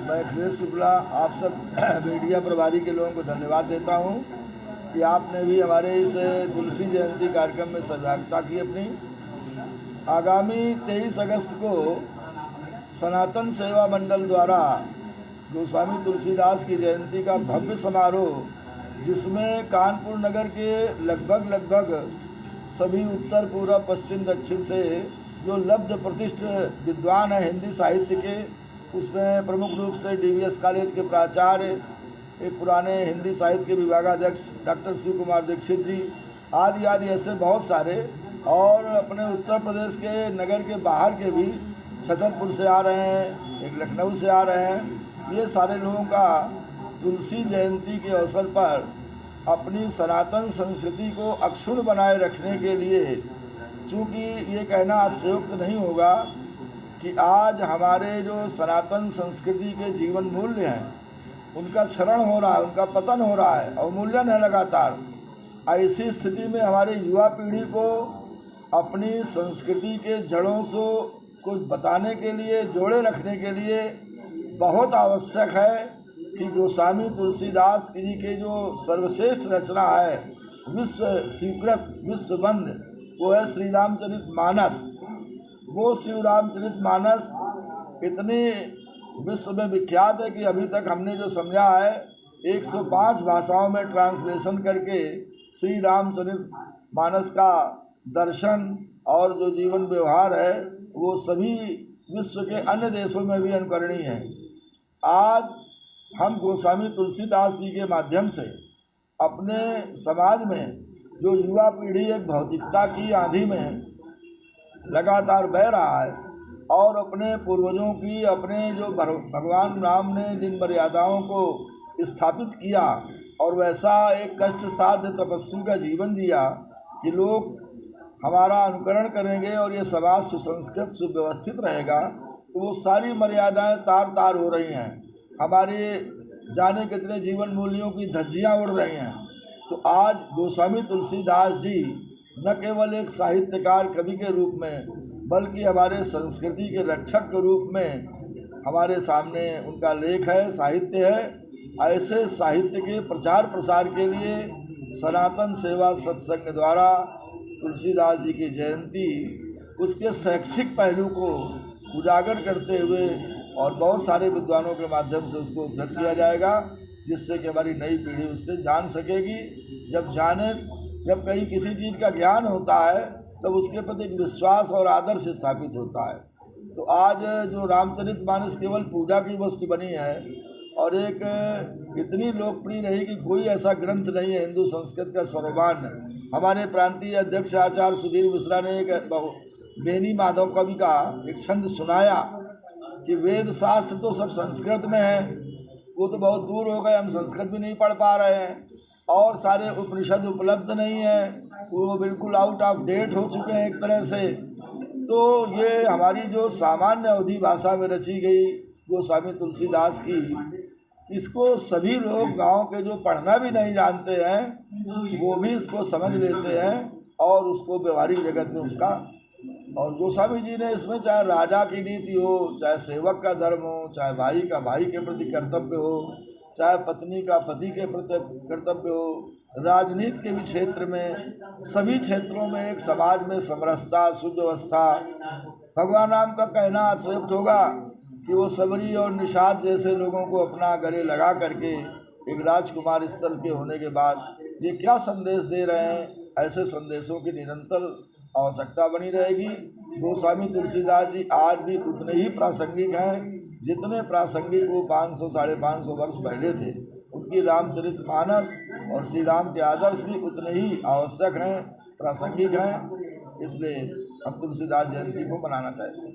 मैं अखिलेश शुक्ला आप सब मीडिया प्रभारी के लोगों को धन्यवाद देता हूं कि आपने भी हमारे इस तुलसी जयंती कार्यक्रम में सहभागिता की अपनी। आगामी 23 अगस्त को सनातन सेवा मंडल द्वारा गोस्वामी तुलसीदास की जयंती का भव्य समारोह, जिसमें कानपुर नगर के लगभग सभी उत्तर पूर्व पश्चिम दक्षिण से जो लब्ध प्रतिष्ठित विद्वान हैं हिंदी साहित्य के, उसमें प्रमुख रूप से डीवीएस कॉलेज के प्राचार्य, एक पुराने हिंदी साहित्य के विभागाध्यक्ष डॉक्टर शिव कुमार दीक्षित जी आदि ऐसे बहुत सारे, और अपने उत्तर प्रदेश के नगर के बाहर के भी छतरपुर से आ रहे हैं, एक लखनऊ से आ रहे हैं। ये सारे लोगों का तुलसी जयंती के अवसर पर अपनी सनातन संस्कृति को अक्षुण्ण बनाए रखने के लिए, चूँकि ये कहना अतिशयोक्त नहीं होगा कि आज हमारे जो सनातन संस्कृति के जीवन मूल्य हैं उनका क्षरण हो रहा है, उनका पतन हो रहा है, अवमूल्यन है लगातार। ऐसी स्थिति में हमारे युवा पीढ़ी को अपनी संस्कृति के जड़ों से कुछ बताने के लिए, जोड़े रखने के लिए बहुत आवश्यक है कि गोस्वामी तुलसीदास जी के जो सर्वश्रेष्ठ रचना है, विश्व स्वीकृत विश्वबंद, वो है श्री रामचरितमानस। वो श्री रामचरितमानस इतनी विश्व में विख्यात है कि अभी तक हमने जो समझा है 105 भाषाओं में ट्रांसलेशन करके श्री रामचरितमानस का दर्शन और जो जीवन व्यवहार है वो सभी विश्व के अन्य देशों में भी अनुकरणीय है। आज हम गोस्वामी तुलसीदास जी के माध्यम से अपने समाज में जो युवा पीढ़ी एक भौतिकता की आंधी में लगातार बह रहा है और अपने पूर्वजों की, अपने जो भगवान राम ने जिन मर्यादाओं को स्थापित किया और वैसा एक कष्ट साध्य तपस्वी का जीवन जिया कि लोग हमारा अनुकरण करेंगे और ये समाज सुसंस्कृत सुव्यवस्थित रहेगा, तो वो सारी मर्यादाएं तार हो रही हैं। हमारे जाने कितने जीवन मूल्यों की धज्जियां उड़ रही हैं। तो आज गोस्वामी तुलसीदास जी न केवल एक साहित्यकार कवि के रूप में, बल्कि हमारे संस्कृति के रक्षक के रूप में हमारे सामने उनका लेख है, साहित्य है। ऐसे साहित्य के प्रचार प्रसार के लिए सनातन सेवा सत्संग द्वारा तुलसीदास जी की जयंती, उसके शैक्षिक पहलू को उजागर करते हुए और बहुत सारे विद्वानों के माध्यम से उसको उद्धृत किया जाएगा, जिससे कि हमारी नई पीढ़ी उससे जान सकेगी। जब कहीं किसी चीज़ का ज्ञान होता है तब उसके प्रति एक विश्वास और आदर्श स्थापित होता है। तो आज जो रामचरितमानस केवल पूजा की वस्तु बनी है और एक इतनी लोकप्रिय रही कि कोई ऐसा ग्रंथ नहीं है हिंदू संस्कृत का सर्वमान्य। हमारे प्रांतीय अध्यक्ष आचार्य सुधीर मिश्रा ने एक बेनी माधव कवि का एक छंद सुनाया कि वेद शास्त्र तो सब संस्कृत में है, वो तो बहुत दूर हो गए, हम संस्कृत भी नहीं पढ़ पा रहे हैं, और सारे उपनिषद उपलब्ध नहीं है, वो बिल्कुल आउट ऑफ डेट हो चुके हैं एक तरह से। तो ये हमारी जो सामान्य अवधि भाषा में रची गई गोस्वामी तुलसीदास की, इसको सभी लोग गांव के जो पढ़ना भी नहीं जानते हैं वो भी इसको समझ लेते हैं और उसको व्यवहारिक जगत में उसका। और गोस्वामी जी ने इसमें चाहे राजा की नीति हो, चाहे सेवक का धर्म हो, चाहे भाई का भाई के प्रति कर्तव्य हो, चाहे पत्नी का पति के प्रति कर्तव्य हो, राजनीति के भी क्षेत्र में, सभी क्षेत्रों में एक समाज में समरसता, सुव्यवस्था। भगवान राम का कहना अतिशयोक्त होगा कि वो सबरी और निषाद जैसे लोगों को अपना गले लगा करके एक राजकुमार स्तर के होने के बाद ये क्या संदेश दे रहे हैं, ऐसे संदेशों की निरंतर आवश्यकता बनी रहेगी। गोस्वामी तुलसीदास जी आज भी उतने ही प्रासंगिक हैं जितने प्रासंगिक वो 500 साढ़े 500 वर्ष पहले थे। उनकी रामचरितमानस और श्री राम के आदर्श भी उतने ही आवश्यक हैं, प्रासंगिक हैं। इसलिए हम तुलसीदास जयंती को मनाना चाहते हैं।